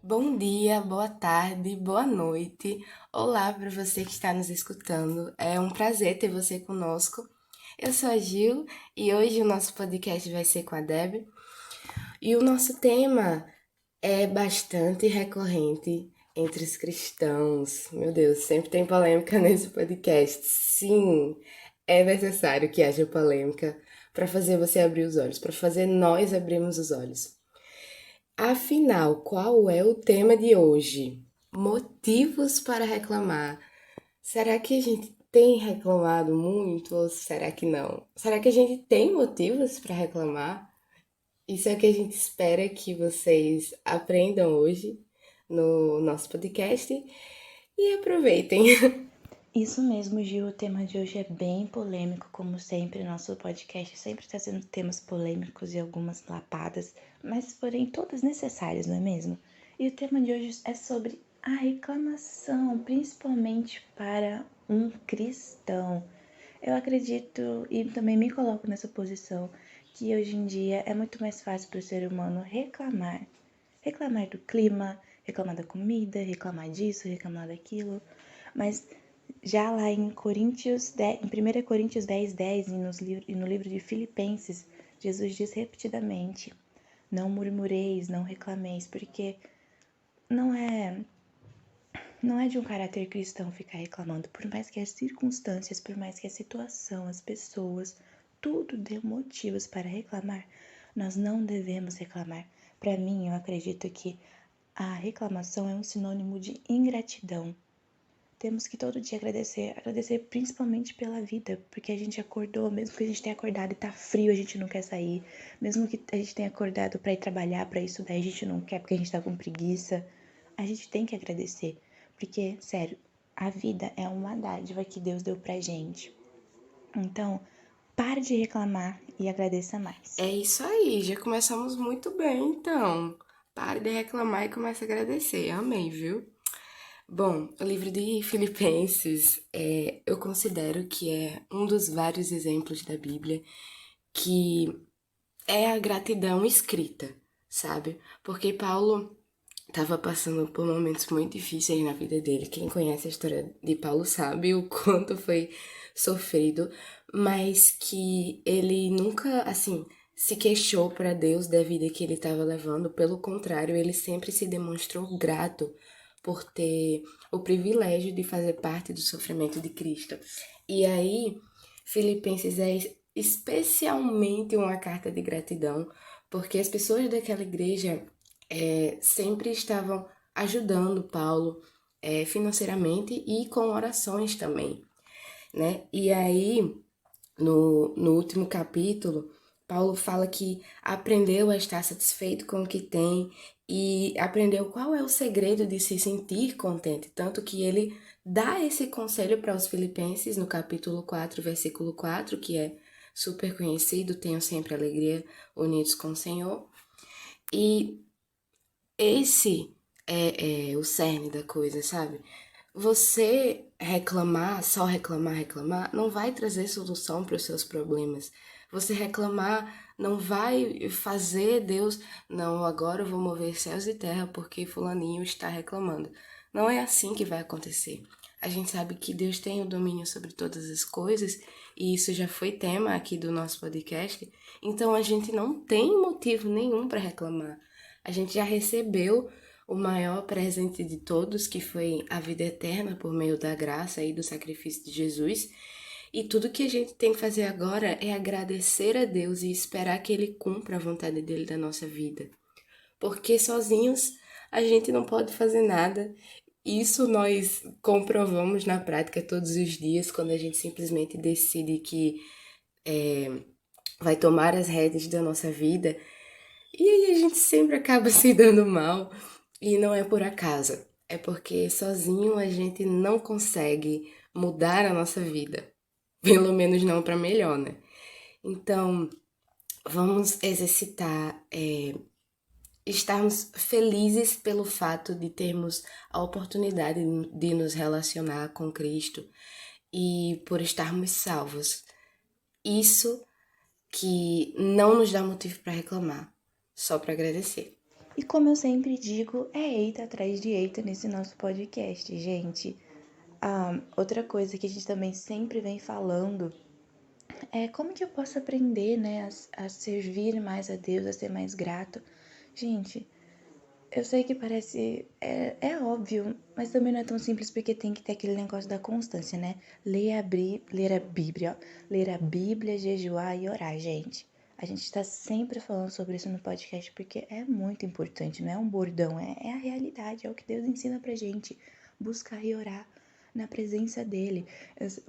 Bom dia, boa tarde, boa noite. Olá para você que está nos escutando. É um prazer ter você conosco. Eu sou a Gil e hoje o nosso podcast vai ser com a Deb. E o nosso tema é bastante recorrente entre os cristãos. Meu Deus, sempre tem polêmica nesse podcast. Sim, é necessário que haja polêmica para fazer você abrir os olhos, para fazer nós abrirmos os olhos. Afinal, qual é o tema de hoje? Motivos para reclamar. Será que a gente tem reclamado muito ou será que não? Será que a gente tem motivos para reclamar? Isso é o que a gente espera que vocês aprendam hoje no nosso podcast e aproveitem. Isso mesmo, Gil. O tema de hoje é bem polêmico, como sempre. Nosso podcast sempre trazendo temas polêmicos e algumas lapadas, mas porém todas necessárias, não é mesmo? E o tema de hoje é sobre a reclamação, principalmente para um cristão. Eu acredito e também me coloco nessa posição que hoje em dia é muito mais fácil para o ser humano reclamar. Reclamar do clima, reclamar da comida, reclamar disso, reclamar daquilo. Mas já lá em Coríntios 10, em 1 Coríntios 10:10 e no livro de Filipenses, Jesus diz repetidamente: não murmureis, não reclameis, porque não é não é de um caráter cristão ficar reclamando, por mais que as circunstâncias, por mais que a situação, as pessoas, tudo dê motivos para reclamar, nós não devemos reclamar. Para mim, eu acredito que a reclamação é um sinônimo de ingratidão. Temos que todo dia agradecer principalmente pela vida, porque a gente acordou, mesmo que a gente tenha acordado e tá frio, a gente não quer sair, mesmo que a gente tenha acordado para ir trabalhar, para estudar, a gente não quer porque a gente tá com preguiça. A gente tem que agradecer, porque, sério, a vida é uma dádiva que Deus deu pra gente. Então, pare de reclamar e agradeça mais. É isso aí, já começamos muito bem, então. Pare de reclamar e comece a agradecer. Amém, viu? Bom, o livro de Filipenses, eu considero que é um dos vários exemplos da Bíblia que é a gratidão escrita, sabe? Porque Paulo estava passando por momentos muito difíceis na vida dele. Quem conhece a história de Paulo sabe o quanto foi sofrido, mas que ele nunca, assim, se queixou para Deus da vida que ele estava levando. Pelo contrário, ele sempre se demonstrou grato por ter o privilégio de fazer parte do sofrimento de Cristo. E aí, Filipenses é especialmente uma carta de gratidão, porque as pessoas daquela igreja sempre estavam ajudando Paulo financeiramente e com orações também, né? E aí, no último capítulo, Paulo fala que aprendeu a estar satisfeito com o que tem e aprendeu qual é o segredo de se sentir contente. Tanto que ele dá esse conselho para os filipenses no capítulo 4, versículo 4, que é super conhecido: tenham sempre alegria unidos com o Senhor. E esse é o cerne da coisa, sabe? Você reclamar, só reclamar, reclamar, não vai trazer solução para os seus problemas. Você reclamar não vai fazer Deus, não, agora eu vou mover céus e terra porque fulaninho está reclamando. Não é assim que vai acontecer. A gente sabe que Deus tem o domínio sobre todas as coisas, e isso já foi tema aqui do nosso podcast, então a gente não tem motivo nenhum para reclamar. A gente já recebeu o maior presente de todos, que foi a vida eterna por meio da graça e do sacrifício de Jesus. E tudo que a gente tem que fazer agora é agradecer a Deus e esperar que Ele cumpra a vontade dele da nossa vida. Porque sozinhos a gente não pode fazer nada. Isso nós comprovamos na prática todos os dias, quando a gente simplesmente decide que vai tomar as rédeas da nossa vida. E aí a gente sempre acaba se dando mal. E não é por acaso. É porque sozinho a gente não consegue mudar a nossa vida. Pelo menos não para melhor, né? Então, vamos exercitar, estarmos felizes pelo fato de termos a oportunidade de nos relacionar com Cristo e por estarmos salvos. Isso que não nos dá motivo para reclamar, só para agradecer. E como eu sempre digo, é eita atrás de eita nesse nosso podcast, gente. Outra coisa que a gente também sempre vem falando é como que eu posso aprender, né, a servir mais a Deus, a ser mais grato. Gente, eu sei que parece. É óbvio, mas também não é tão simples porque tem que ter aquele negócio da constância, né? Ler a Bíblia, ó. Ler a Bíblia, jejuar e orar, gente. A gente tá sempre falando sobre isso no podcast porque é muito importante, não é um bordão, é a realidade, é o que Deus ensina pra gente. Buscar e orar na presença dele.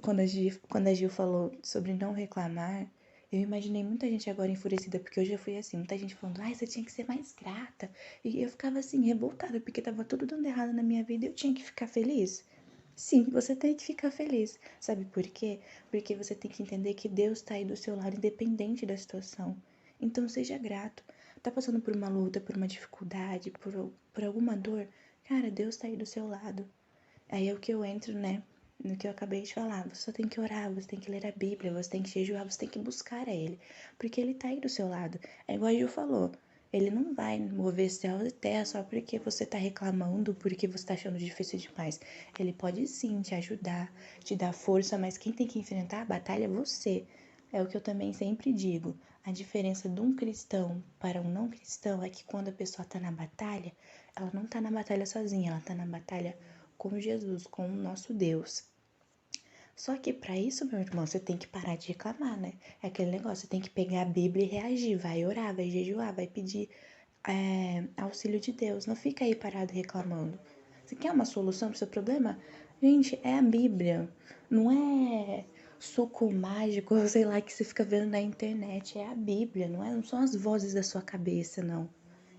Quando a Gil falou sobre não reclamar, eu imaginei muita gente agora enfurecida, porque eu já fui assim, muita gente falando, ai, você tinha que ser mais grata. E eu ficava assim, revoltada, porque tava tudo dando errado na minha vida e eu tinha que ficar feliz. Sim, você tem que ficar feliz. Sabe por quê? Porque você tem que entender que Deus tá aí do seu lado, independente da situação. Então seja grato. Tá passando por uma luta, por uma dificuldade, por alguma dor? Cara, Deus tá aí do seu lado. Aí é o que eu entro, né? No que eu acabei de falar. Você só tem que orar, você tem que ler a Bíblia, você tem que jejuar, você tem que buscar a Ele. Porque Ele tá aí do seu lado. É igual a Gil falou. Ele não vai mover céu e terra só porque você tá reclamando, porque você tá achando difícil demais. Ele pode sim te ajudar, te dar força, mas quem tem que enfrentar a batalha é você. É o que eu também sempre digo. A diferença de um cristão para um não cristão é que quando a pessoa tá na batalha, ela não tá na batalha sozinha, ela tá na batalha com Jesus, com o nosso Deus. Só que para isso, meu irmão, você tem que parar de reclamar, né? É aquele negócio, você tem que pegar a Bíblia e reagir, vai orar, vai jejuar, vai pedir auxílio de Deus. Não fica aí parado reclamando. Você quer uma solução pro seu problema? Gente, é a Bíblia. Não é suco mágico, sei lá, que você fica vendo na internet. É a Bíblia, não são as vozes da sua cabeça, não.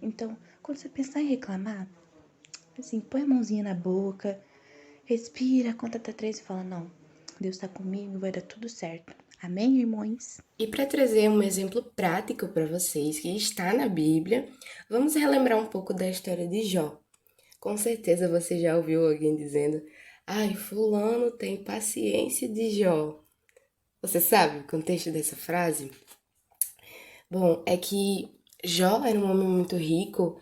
Então, quando você pensar em reclamar, assim, põe a mãozinha na boca, respira, conta até três e fala: Não, Deus tá comigo, vai dar tudo certo. Amém, irmãos? E para trazer um exemplo prático para vocês que está na Bíblia, vamos relembrar um pouco da história de Jó. Com certeza você já ouviu alguém dizendo: Ai, Fulano tem paciência de Jó. Você sabe o contexto dessa frase? Bom, é que Jó era um homem muito rico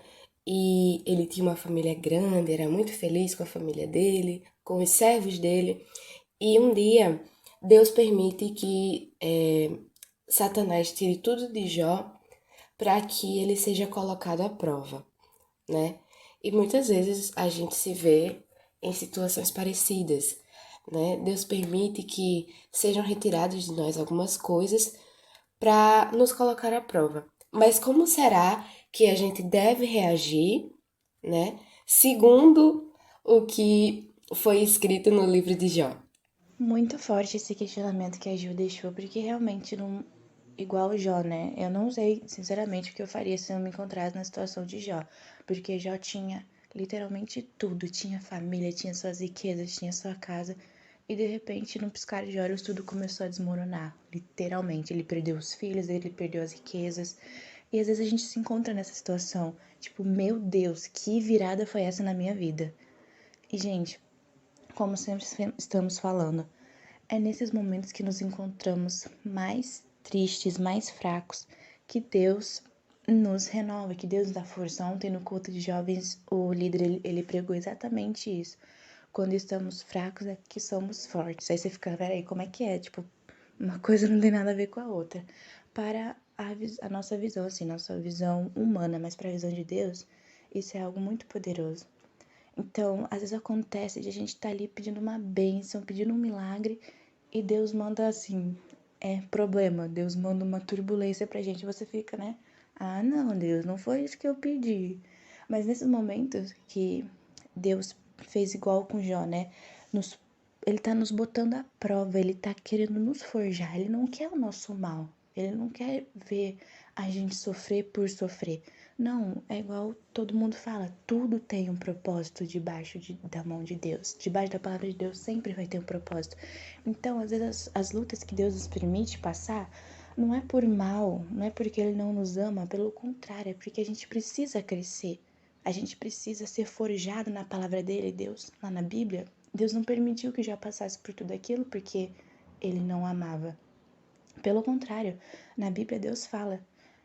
e ele tinha uma família grande, era muito feliz com a família dele, com os servos dele. E um dia Deus permite que Satanás tire tudo de Jó para que ele seja colocado à prova, né? E muitas vezes a gente se vê em situações parecidas, né? Deus permite que sejam retiradas de nós algumas coisas para nos colocar à prova. Mas como será que a gente deve reagir, né? Segundo o que foi escrito no livro de Jó. Muito forte esse questionamento que a Gil deixou, porque realmente não. Igual o Jó, né? Eu não sei, sinceramente, o que eu faria se eu me encontrasse na situação de Jó. Porque Jó tinha literalmente tudo. Tinha família, tinha suas riquezas, tinha sua casa. E de repente, num piscar de olhos, tudo começou a desmoronar. Literalmente. Ele perdeu os filhos, ele perdeu as riquezas. E às vezes a gente se encontra nessa situação. Tipo, meu Deus, que virada foi essa na minha vida? E, gente, como sempre estamos falando, é nesses momentos que nos encontramos mais tristes, mais fracos, que Deus nos renova, que Deus nos dá força. Ontem no culto de jovens, o líder ele pregou exatamente isso. Quando estamos fracos é que somos fortes. Aí você fica, peraí, como é que é? Tipo, uma coisa não tem nada a ver com a outra. Para a nossa visão, assim, nossa visão humana, mas para a visão de Deus, isso é algo muito poderoso. Então, às vezes acontece de a gente estar ali pedindo uma bênção, pedindo um milagre, e Deus manda assim, problema, Deus manda uma turbulência pra gente, e você fica, né? Ah, não, Deus, não foi isso que eu pedi. Mas nesses momentos que Deus fez igual com Jó, né? Nos, ele tá nos botando à prova, ele tá querendo nos forjar, ele não quer o nosso mal, ele não quer ver a gente sofrer por sofrer. Não, é igual todo mundo fala, tudo tem um propósito da mão de Deus. Debaixo da palavra de Deus sempre vai ter um propósito. Então, às vezes, as lutas que Deus nos permite passar não é por mal, não é porque Ele não nos ama, pelo contrário, é porque a gente precisa crescer. A gente precisa ser forjado na palavra dele, Deus, lá na Bíblia. Deus não permitiu que já passasse por tudo aquilo porque Ele não amava. Pelo contrário, na Bíblia Deus fala,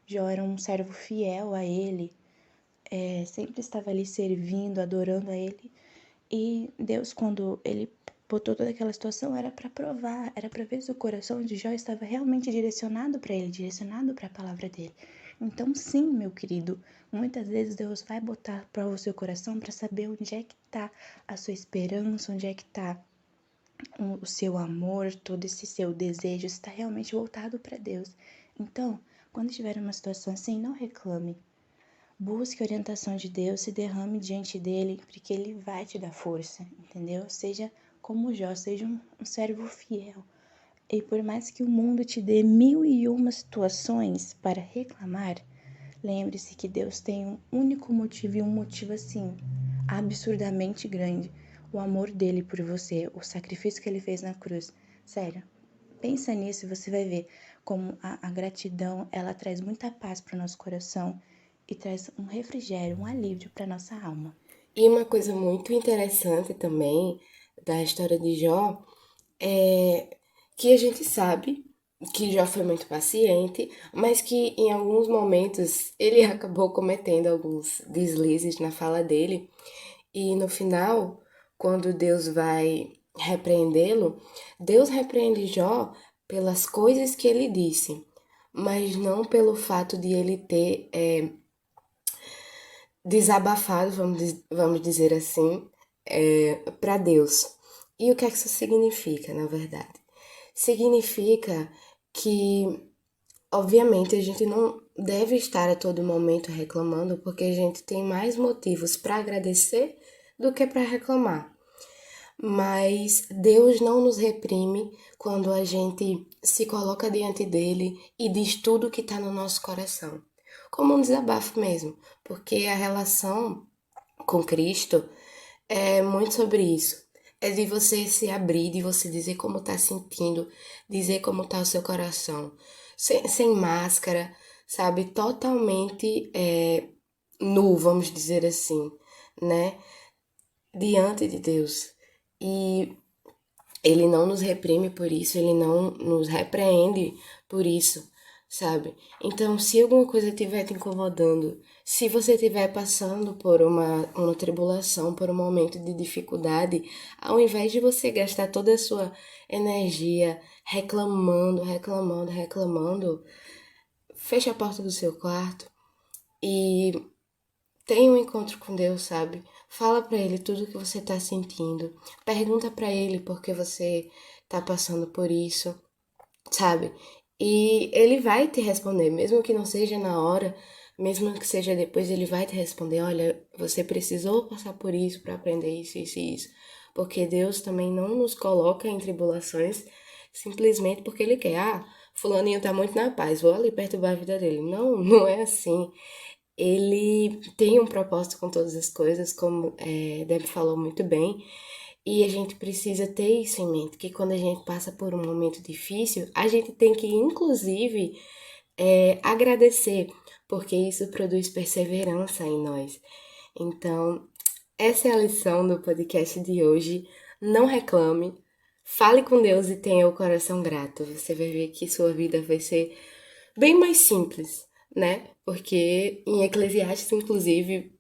Jó era um servo fiel a ele, sempre estava ali servindo, adorando a ele. E Deus, quando ele botou toda aquela situação, era para provar, era para ver se o coração de Jó estava realmente direcionado para ele, direcionado para a palavra dele. Então, sim, meu querido, muitas vezes Deus vai botar para o seu coração para saber onde é que está a sua esperança, onde é que está o seu amor, todo esse seu desejo está realmente voltado para Deus. Então, quando estiver numa situação assim, não reclame. Busque a orientação de Deus, se derrame diante dele, porque ele vai te dar força, entendeu? Seja como Jó, seja um servo fiel. E por mais que o mundo te dê 1001 situações para reclamar, lembre-se que Deus tem um único motivo e um motivo assim, absurdamente grande. O amor dele por você, o sacrifício que ele fez na cruz. Sério, pensa nisso e você vai ver como a gratidão, ela traz muita paz para o nosso coração e traz um refrigério, um alívio para nossa alma. E uma coisa muito interessante também da história de Jó é que a gente sabe que Jó foi muito paciente, mas que em alguns momentos ele acabou cometendo alguns deslizes na fala dele. E no final, quando Deus vai repreendê-lo, Deus repreende Jó pelas coisas que ele disse, mas não pelo fato de ele ter desabafado, vamos dizer assim, para Deus. E o que é que isso significa, na verdade? Significa que, obviamente, a gente não deve estar a todo momento reclamando, porque a gente tem mais motivos para agradecer do que para reclamar. Mas Deus não nos reprime quando a gente se coloca diante dele e diz tudo que está no nosso coração. Como um desabafo mesmo, porque a relação com Cristo é muito sobre isso. É de você se abrir, de você dizer como está sentindo, dizer como está o seu coração. Sem máscara, sabe? Totalmente nu, vamos dizer assim, né? Diante de Deus. E ele não nos reprime por isso, ele não nos repreende por isso, sabe? Então, se alguma coisa estiver te incomodando, se você estiver passando por uma tribulação, por um momento de dificuldade, ao invés de você gastar toda a sua energia reclamando, reclamando, reclamando, feche a porta do seu quarto e tenha um encontro com Deus, sabe? Fala pra ele tudo o que você tá sentindo. Pergunta pra ele por que você tá passando por isso, sabe? E ele vai te responder, mesmo que não seja na hora, mesmo que seja depois, ele vai te responder, olha, você precisou passar por isso para aprender isso, isso e isso. Porque Deus também não nos coloca em tribulações simplesmente porque ele quer. Ah, fulaninho tá muito na paz, vou ali perturbar a vida dele. Não, não é assim. Ele tem um propósito com todas as coisas, como Deb falou muito bem, e a gente precisa ter isso em mente, que quando a gente passa por um momento difícil, a gente tem que, inclusive, agradecer, porque isso produz perseverança em nós. Então, essa é a lição do podcast de hoje. Não reclame, fale com Deus e tenha o coração grato. Você vai ver que sua vida vai ser bem mais simples, né? Porque em Eclesiastes, inclusive,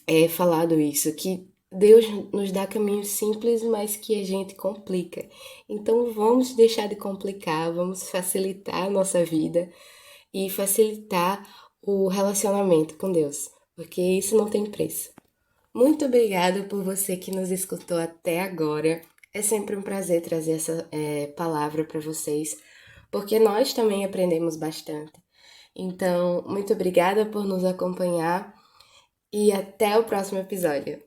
é falado isso, que Deus nos dá caminhos simples, mas que a gente complica. Então vamos deixar de complicar, vamos facilitar a nossa vida e facilitar o relacionamento com Deus, porque isso não tem preço. Muito obrigada por você que nos escutou até agora. É sempre um prazer trazer essa palavra para vocês, porque nós também aprendemos bastante. Então, muito obrigada por nos acompanhar e até o próximo episódio.